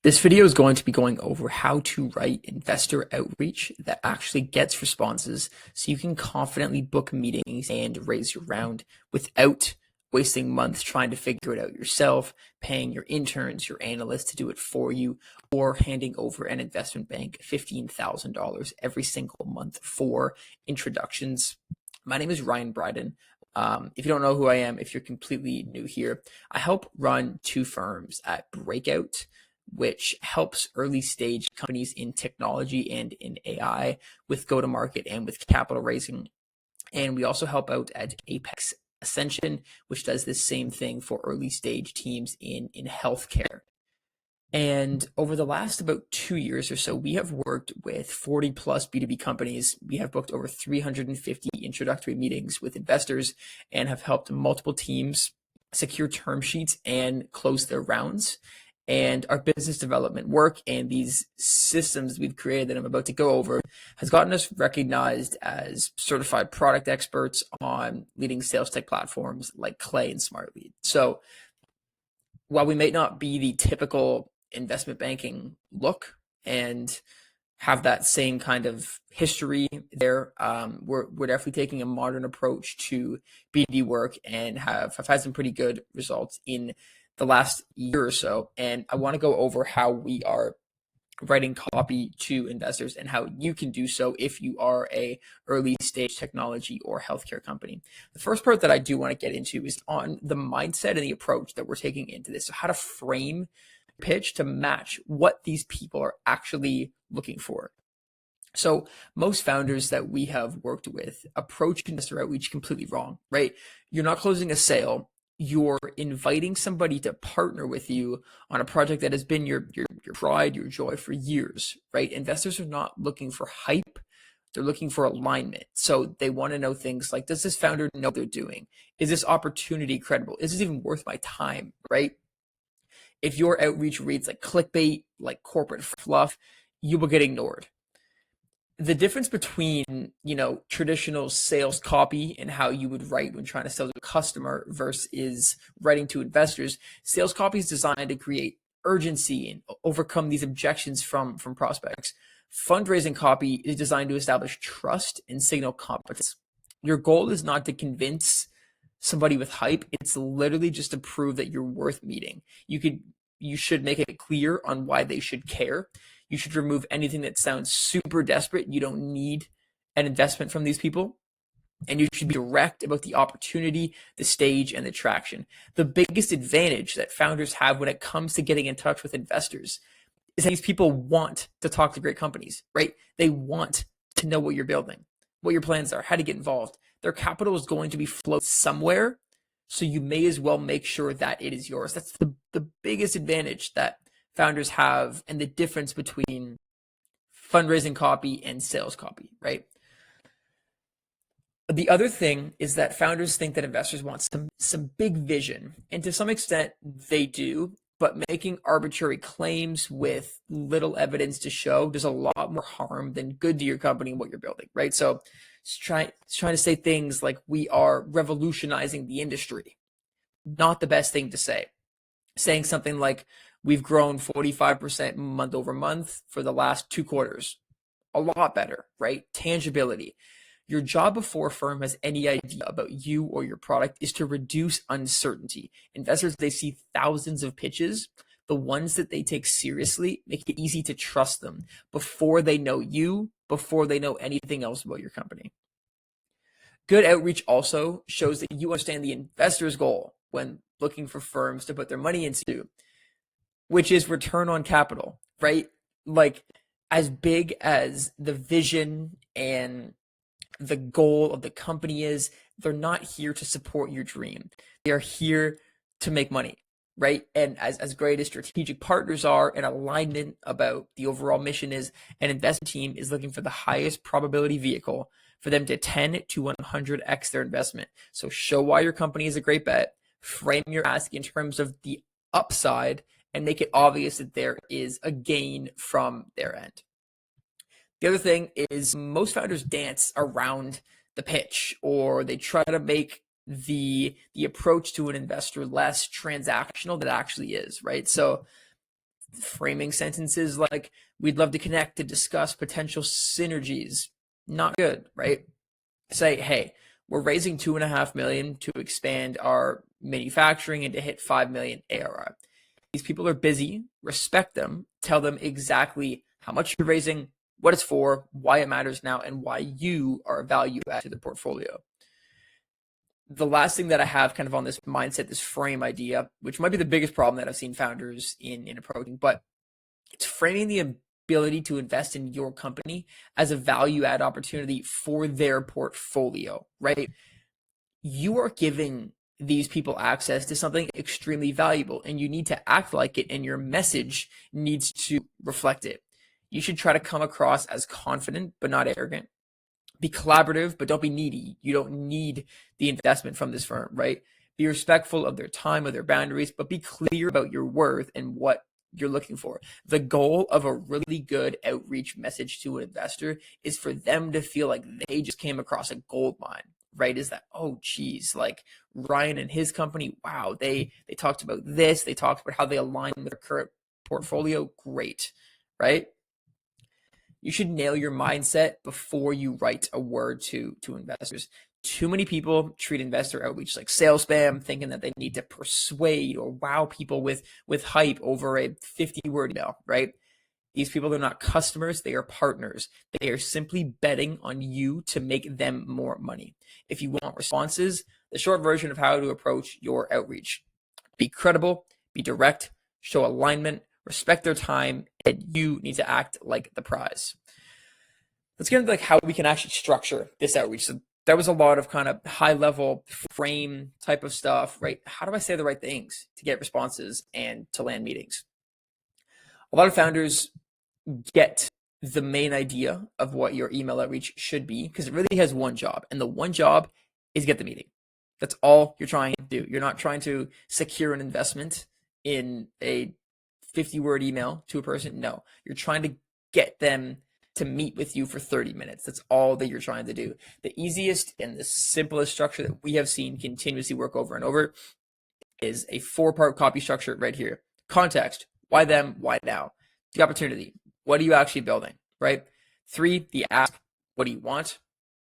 This video is going to be going over how to write investor outreach that actually gets responses so you can confidently book meetings and raise your round without wasting months trying to figure it out yourself, paying your interns, your analysts to do it for you, or handing over an investment bank $15,000 every single month for introductions. My name is Ryan Bryden. If you don't know who I am, if you're completely new here, I help run two firms at Breakout, which helps early stage companies in technology and in AI with go-to-market and with capital raising. And we also help out at Apex Ascension, which does the same thing for early stage teams in healthcare. And over the last about 2 years or so, we have worked with 40 plus B2B companies. We have booked over 350 introductory meetings with investors and have helped multiple teams secure term sheets and close their rounds. And our business development work and these systems we've created that I'm about to go over has gotten us recognized as certified product experts on leading sales tech platforms like Clay and Smartlead. So while we may not be the typical investment banking look and have that same kind of history there, we're definitely taking a modern approach to BD work and have had some pretty good results in the last year or so. And I want to go over how we are writing copy to investors and how you can do so if you are a early stage technology or healthcare company. The first part that I do want to get into is on the mindset and the approach that we're taking into this. So how to frame pitch to match what these people are actually looking for. So most founders that we have worked with approach investor outreach completely wrong, right? You're not closing a sale. You're inviting somebody to partner with you on a project that has been your pride, your joy for years, right? Investors are not looking for hype. They're looking for alignment. So they want to know things like, does this founder know what they're doing? Is this opportunity credible? Is this even worth my time, right? If your outreach reads like clickbait, like corporate fluff, you will get ignored. The difference between, traditional sales copy and how you would write when trying to sell to a customer versus writing to investors, sales copy is designed to create urgency and overcome these objections from prospects. Fundraising copy is designed to establish trust and signal competence. Your goal is not to convince somebody with hype. It's literally just to prove that you're worth meeting. You should make it clear on why they should care. You should remove anything that sounds super desperate. You don't need an investment from these people. And you should be direct about the opportunity, the stage, and the traction. The biggest advantage that founders have when it comes to getting in touch with investors is that these people want to talk to great companies, right? They want to know what you're building, what your plans are, how to get involved. Their capital is going to be flowed somewhere, so you may as well make sure that it is yours. That's the biggest advantage that founders have and the difference between fundraising copy and sales copy, right? The other thing is that founders think that investors want some big vision, and to some extent they do, but making arbitrary claims with little evidence to show does a lot more harm than good to your company and what you're building, right? So it's trying to say things like we are revolutionizing the industry. Not the best thing to say. Saying something like we've grown 45% month over month for the last 2 quarters. A lot better, right? Tangibility. Your job before a firm has any idea about you or your product is to reduce uncertainty. Investors, they see thousands of pitches. The ones that they take seriously make it easy to trust them before they know you, before they know anything else about your company. Good outreach also shows that you understand the investor's goal when looking for firms to put their money into, which is return on capital, right? Like as big as the vision and the goal of the company is, they're not here to support your dream. They are here to make money, right? And as great as strategic partners are, and alignment about the overall mission is, an investment team is looking for the highest probability vehicle for them to 10 to 100x their investment. So show why your company is a great bet, frame your ask in terms of the upside, and make it obvious that there is a gain from their end. The other thing is most founders dance around the pitch, or they try to make the approach to an investor less transactional than it actually is, right? So Framing sentences like, we'd love to connect to discuss potential synergies. Not good, right? Say, hey, we're raising 2.5 million to expand our manufacturing and to hit 5 million ARR. These people are busy. Respect them. Tell them exactly how much you're raising, what it's for, why it matters now, and why you are a value add to the portfolio. The last thing that I have kind of on this mindset, this frame idea, which might be the biggest problem that I've seen founders in approaching, but it's framing the ability to invest in your company as a value add opportunity for their portfolio, right? You are giving these people access to something extremely valuable, and you need to act like it, and your message needs to reflect it. You should try to come across as confident but not arrogant. Be collaborative, but don't be needy. You don't need the investment from this firm, right? Be respectful of their time, of their boundaries, but be clear about your worth and what you're looking for. The goal of a really good outreach message to an investor is for them to feel like they just came across a gold mine, right? Is that, oh geez, like Ryan and his company, wow, they talked about this, they talked about how they align with their current portfolio, great, right? You should nail your mindset before you write a word to investors. Too many people treat investor outreach like sales spam, thinking that they need to persuade or wow people with hype over a 50-word email, right? These people are not customers, they are partners. They are simply betting on you to make them more money. If you want responses, the short version of how to approach your outreach: be credible, be direct, show alignment, respect their time, and you need to act like the prize. Let's get into like how we can actually structure this outreach. So that was a lot of kind of high level frame type of stuff, right? How do I say the right things to get responses and to land meetings? A lot of founders get the main idea of what your email outreach should be because it really has one job, and the one job is get the meeting. That's all you're trying to do. You're not trying to secure an investment in a 50-word email to a person. No, you're trying to get them to meet with you for 30 minutes. That's all that you're trying to do. The easiest and the simplest structure that we have seen continuously work over and over is a 4-part copy structure right here. Context: why them, why now? The opportunity: what are you actually building, right? 3, the ask: what do you want?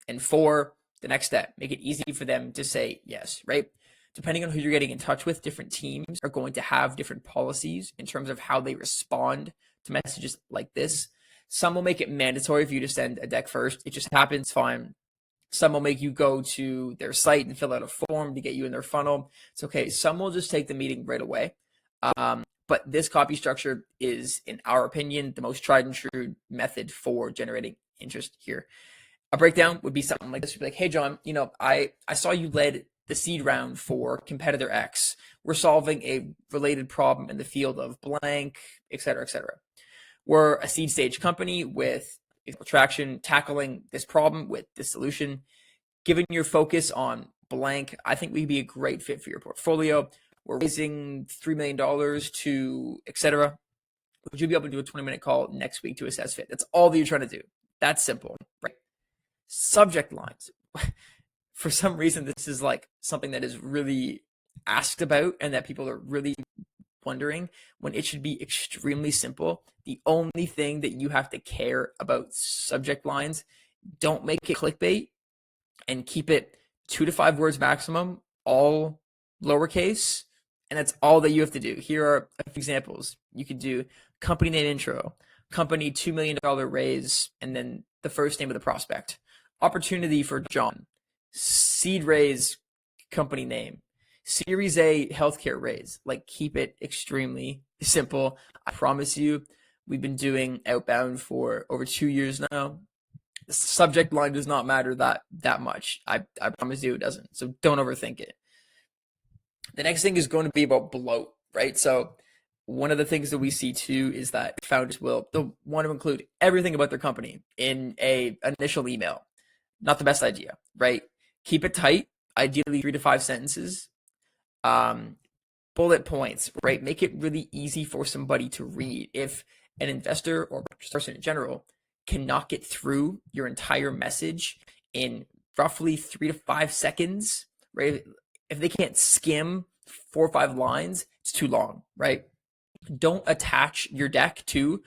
And 4, the next step: make it easy for them to say yes, right? Depending on who you're getting in touch with, different teams are going to have different policies in terms of how they respond to messages like this. Some will make it mandatory for you to send a deck first. It just happens, fine. Some will make you go to their site and fill out a form to get you in their funnel. It's okay. Some will just take the meeting right away. But this copy structure is, in our opinion, the most tried and true method for generating interest here. A breakdown would be something like this. You'd be like, hey, John, I saw you led the seed round for competitor X. We're solving a related problem in the field of blank, et cetera, et cetera. We're a seed stage company with traction, tackling this problem with this solution. Given your focus on blank, I think we'd be a great fit for your portfolio. We're raising $3 million to et cetera. Would you be able to do a 20-minute call next week to assess fit? That's all that you're trying to do. That's simple, right? Subject lines. For some reason, this is like something that is really asked about and that people are really wondering, when it should be extremely simple. The only thing that you have to care about subject lines: don't make it clickbait and keep it 2 to 5 words maximum, all lowercase. And that's all that you have to do. Here are a few examples. You could do company name intro, company $2 million raise, and then the first name of the prospect. Opportunity for John, seed raise, company name, Series A healthcare raise. Like, keep it extremely simple. I promise you, we've been doing outbound for over 2 years now. The subject line does not matter that much. I promise you it doesn't. So don't overthink it. The next thing is going to be about bloat, right? So one of the things that we see too is that founders they'll want to include everything about their company in a initial email. Not the best idea, right? Keep it tight, ideally 3 to 5 sentences. Bullet points, right? Make it really easy for somebody to read. If an investor or person in general cannot get through your entire message in roughly 3 to 5 seconds, right? If they can't skim 4 or 5 lines, it's too long, right? Don't attach your deck to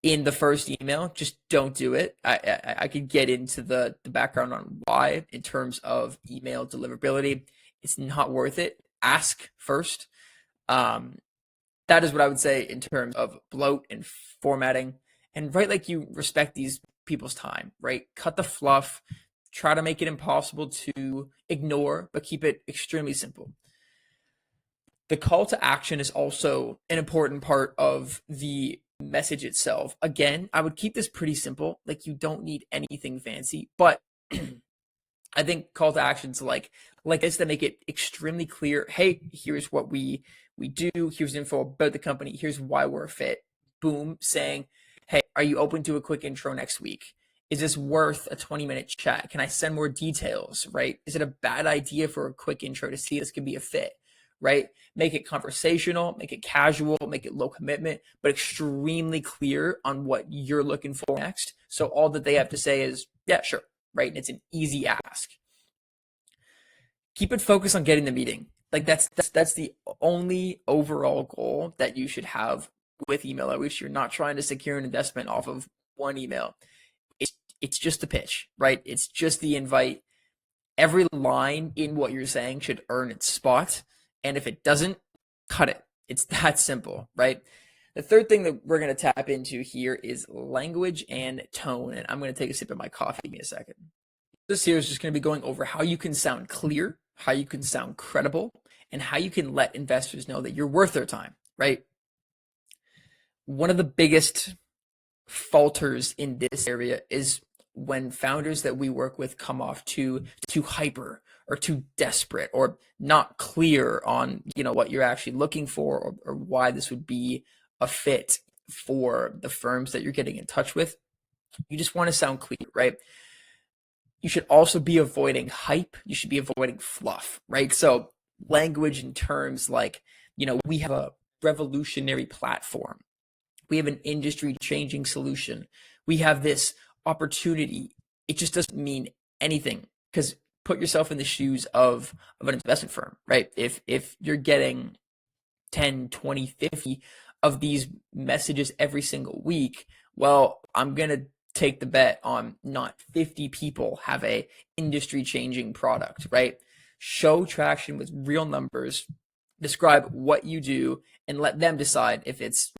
in the first email. Just don't do it. I could get into the background on why in terms of email deliverability. It's not worth it. Ask first. Um, that is what I would say in terms of bloat and formatting. And write like you respect these people's time, right? Cut the fluff. Try to make it impossible to ignore, but keep it extremely simple. The call to action is also an important part of the message itself. Again, I would keep this pretty simple. Like you don't need anything fancy, but I think call to actions like this that make it extremely clear. Hey, here's what we do. Here's info about the company. Here's why we're a fit. Boom, saying, hey, are you open to a quick intro next week? Is this worth a 20-minute chat? Can I send more details, right? Is it a bad idea for a quick intro to see this could be a fit, right? Make it conversational, make it casual, make it low commitment, but extremely clear on what you're looking for next. So all that they have to say is, yeah, sure, right? And it's an easy ask. Keep it focused on getting the meeting. Like that's the only overall goal that you should have with email outreach. You're not trying to secure an investment off of one email. It's just the pitch, right? It's just the invite. Every line in what you're saying should earn its spot. And if it doesn't, cut it. It's that simple, right? The third thing that we're going to tap into here is language and tone. And I'm going to take a sip of my coffee. Give me a second. This here is just going to be going over how you can sound clear, how you can sound credible, and how you can let investors know that you're worth their time, right? One of the biggest falters in this area is when founders that we work with come off too hyper or too desperate or not clear on what you're actually looking for or why this would be a fit for the firms that you're getting in touch with. You just want to sound clear, right? You should also be avoiding hype. You should be avoiding fluff, right? So language in terms like, we have a revolutionary platform. We have an industry changing solution. We have this opportunity. It just doesn't mean anything because put yourself in the shoes of an investment firm, right? If you're getting 10, 20, 50 of these messages every single week, well, I'm going to take the bet on not 50 people have a industry changing product, right? Show traction with real numbers, describe what you do, and let them decide if it's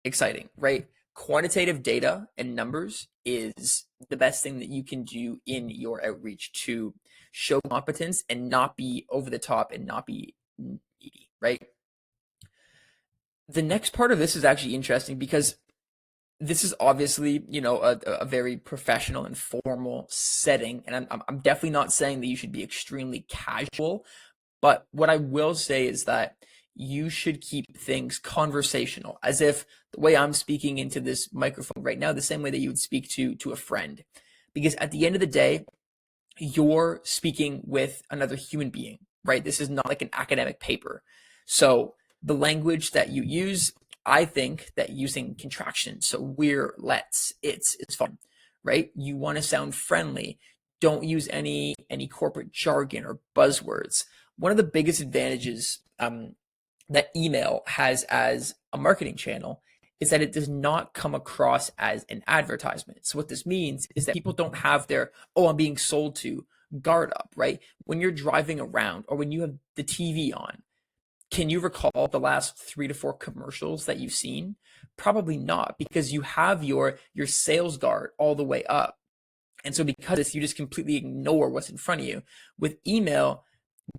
exciting, right? Quantitative data and numbers is the best thing that you can do in your outreach to show competence and not be over the top and not be needy, right? The next part of this is actually interesting because this is obviously, a very professional and formal setting. And I'm definitely not saying that you should be extremely casual, but what I will say is that you should keep things conversational, as if the way I'm speaking into this microphone right now, the same way that you would speak to a friend. Because at the end of the day, you're speaking with another human being, right? This is not like an academic paper. So the language that you use, I think that using contractions, so we're, let's, it's fun, right? You want to sound friendly. Don't use any corporate jargon or buzzwords. One of the biggest advantages that email has as a marketing channel is that it does not come across as an advertisement. So what this means is that people don't have their, oh, I'm being sold to, guard up, right? When you're driving around or when you have the TV on, can you recall the last 3 to 4 commercials that you've seen? Probably not, because you have your sales guard all the way up. And so because of this, you just completely ignore what's in front of you. With email,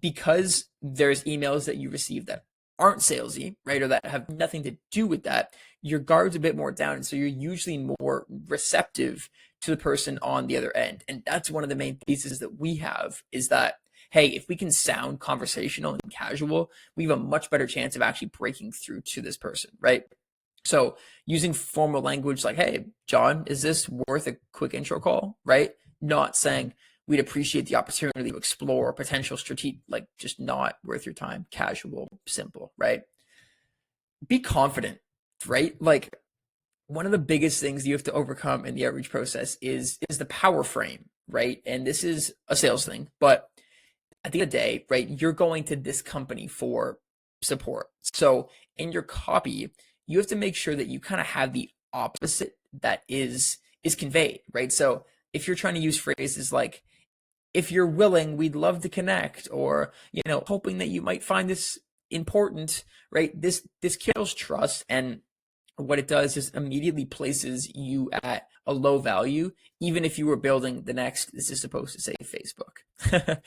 because there's emails that you receive that aren't salesy, right, or that have nothing to do with that, your guard's a bit more down. And so you're usually more receptive to the person on the other end. And that's one of the main pieces that we have is that, hey, if we can sound conversational and casual, we have a much better chance of actually breaking through to this person, right? So using formal language like, hey, John, is this worth a quick intro call, right? Not saying we'd appreciate the opportunity to explore potential strategic, like just not worth your time, casual, simple, right? Be confident, right? Like one of the biggest things you have to overcome in the outreach process is the power frame, right? And this is a sales thing, but at the end of the day, right, you're going to this company for support. So in your copy, you have to make sure that you kind of have the opposite that is conveyed, right? So if you're trying to use phrases like, if you're willing, we'd love to connect, or, hoping that you might find this important, right? This kills trust, and what it does is immediately places you at a low value, even if you were building the next, this is supposed to say Facebook.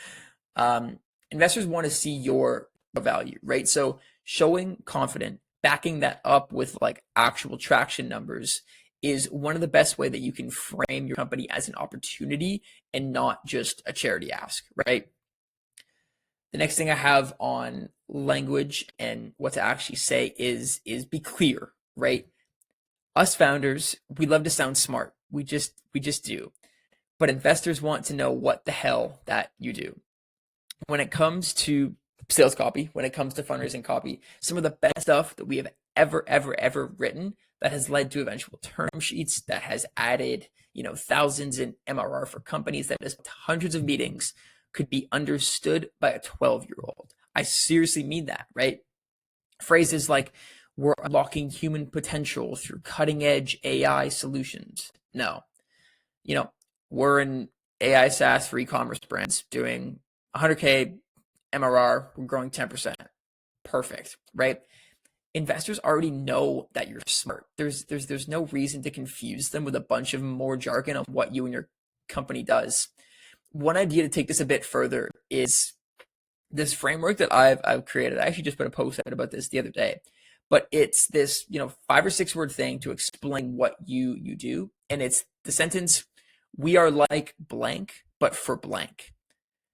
um, Investors want to see your value, right? So showing confident, backing that up with like actual traction numbers is one of the best way that you can frame your company as an opportunity and not just a charity ask, right? The next thing I have on language and what to actually say is be clear, right? Us founders, we love to sound smart. We just do. But investors want to know what the hell that you do. When it comes to sales copy, when it comes to fundraising copy, some of the best stuff that we have ever written that has led to eventual term sheets, that has added, thousands in MRR for companies, that has hundreds of meetings, could be understood by a 12-year-old. I seriously mean that, right? Phrases like, we're unlocking human potential through cutting edge AI solutions. No, we're an AI SaaS for e-commerce brands doing 100K MRR, we're growing 10%. Perfect, right? Investors already know that you're smart. There's no reason to confuse them with a bunch of more jargon on what you and your company does. One idea to take this a bit further is this framework that I've created. I actually just put a post out about this the other day, but it's this 5 or 6 word thing to explain what you do, and it's the sentence, we are like blank but for blank.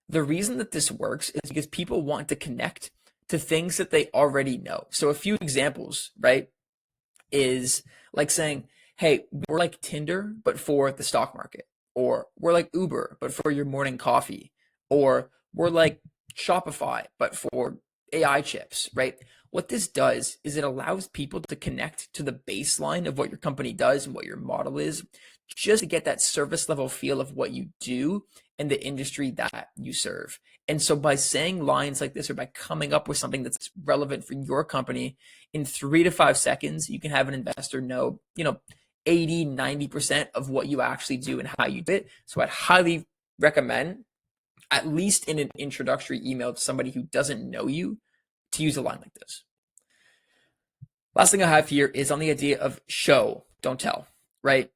The reason that this works is because people want to connect to things that they already know. So a few examples, right, is like saying, hey, we're like Tinder but for the stock market, or we're like Uber but for your morning coffee, or we're like Shopify but for AI chips, right? What this does is it allows people to connect to the baseline of what your company does and what your model is, just to get that service level feel of what you do and the industry that you serve. And so by saying lines like this, or by coming up with something that's relevant for your company, in 3 to 5 seconds, you can have an investor know, 80, 90% of what you actually do and how you do it. So I'd highly recommend, at least in an introductory email to somebody who doesn't know you, to use a line like this. Last thing I have here is on the idea of show, don't tell, right?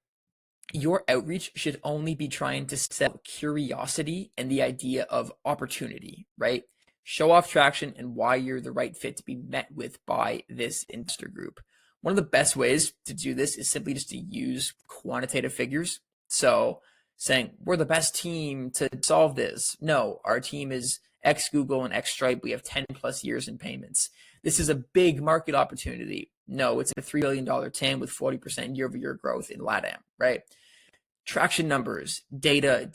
Your outreach should only be trying to sell curiosity and the idea of opportunity, right? Show off traction and why you're the right fit to be met with by this investor group. One of the best ways to do this is simply just to use quantitative figures. So saying, we're the best team to solve this. No, our team is X Google and X Stripe. We have 10 plus years in payments. This is a big market opportunity. No, it's a $3 billion TAM with 40% year-over-year growth in LATAM, right? Traction numbers, data.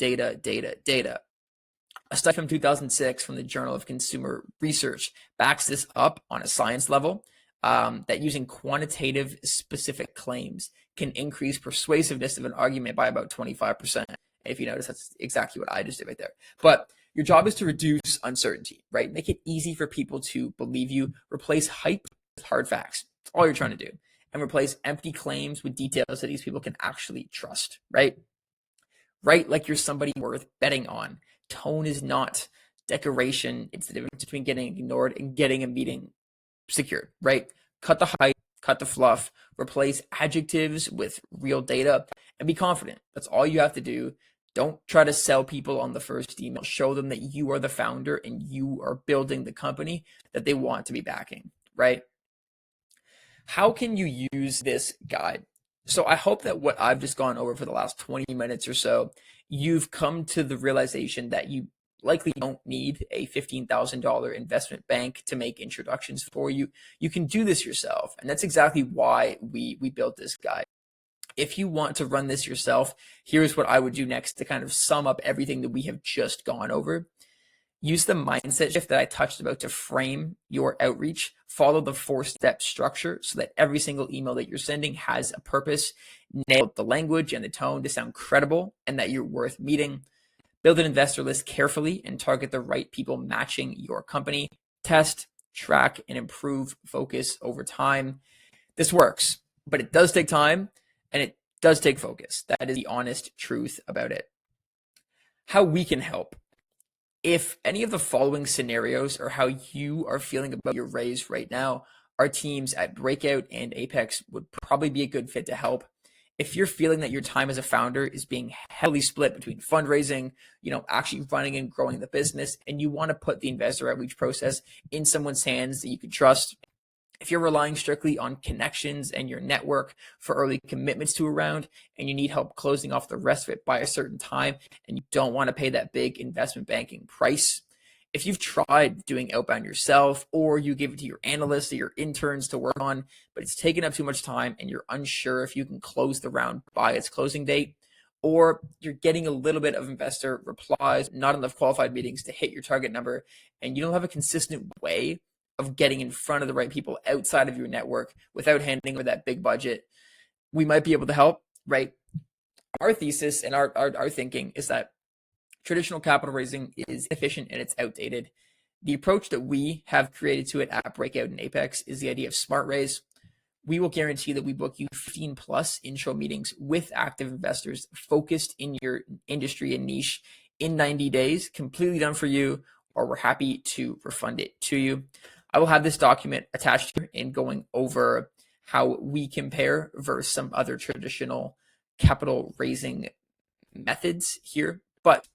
A study from 2006 from the Journal of Consumer Research backs this up on a science level, that using quantitative specific claims can increase persuasiveness of an argument by about 25%. If you notice, that's exactly what I just did right there. But your job is to reduce uncertainty, right? Make it easy for people to believe you. Replace hype with hard facts. That's all you're trying to do. And replace empty claims with details that these people can actually trust, right? Write like you're somebody worth betting on. Tone is not decoration. It's the difference between getting ignored and getting a meeting secured, right? Cut the hype, cut the fluff, replace adjectives with real data, and be confident. That's all you have to do. Don't try to sell people on the first email. Show them that you are the founder and you are building the company that they want to be backing, right? How can you use this guide? So I hope that what I've just gone over for the last 20 minutes or so, you've come to the realization that you likely don't need a $15,000 investment bank to make introductions for you. You can do this yourself. And that's exactly why we built this guide. If you want to run this yourself, here's what I would do next to kind of sum up everything that we have just gone over. Use the mindset shift that I touched about to frame your outreach. Follow the 4-step structure so that every single email that you're sending has a purpose. Nail the language and the tone to sound credible and that you're worth meeting. Build an investor list carefully and target the right people matching your company. Test, track, and improve focus over time. This works, but it does take time and it does take focus. That is the honest truth about it. How we can help. If any of the following scenarios are how you are feeling about your raise right now, our teams at Breakout and Apex would probably be a good fit to help. If you're feeling that your time as a founder is being heavily split between fundraising, actually running and growing the business, and you want to put the investor outreach process in someone's hands that you can trust, if you're relying strictly on connections and your network for early commitments to a round, and you need help closing off the rest of it by a certain time, and you don't want to pay that big investment banking price, if you've tried doing outbound yourself, or you give it to your analysts or your interns to work on, but it's taken up too much time and you're unsure if you can close the round by its closing date, or you're getting a little bit of investor replies, not enough qualified meetings to hit your target number, and you don't have a consistent way of getting in front of the right people outside of your network without handing over that big budget, we might be able to help, right? Our thesis and our thinking is that traditional capital raising is efficient and it's outdated. The approach that we have created to it at Breakout and Apex is the idea of smart raise. We will guarantee that we book you 15 plus intro meetings with active investors focused in your industry and niche in 90 days, completely done for you, or we're happy to refund it to you. I will have this document attached here in going over how we compare versus some other traditional capital raising methods here. But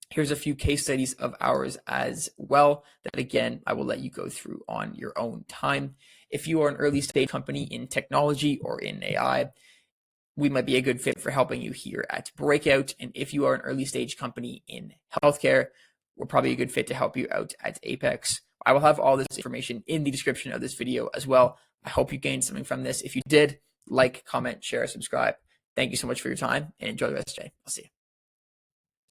here's a few case studies of ours as well that, again, I will let you go through on your own time. If you are an early stage company in technology or in AI, we might be a good fit for helping you here at Breakout. And if you are an early stage company in healthcare, we're probably a good fit to help you out at Apex. I will have all this information in the description of this video as well. I hope you gained something from this. If you did, like, comment, share, subscribe. Thank you so much for your time and enjoy the rest of the day. I'll see you.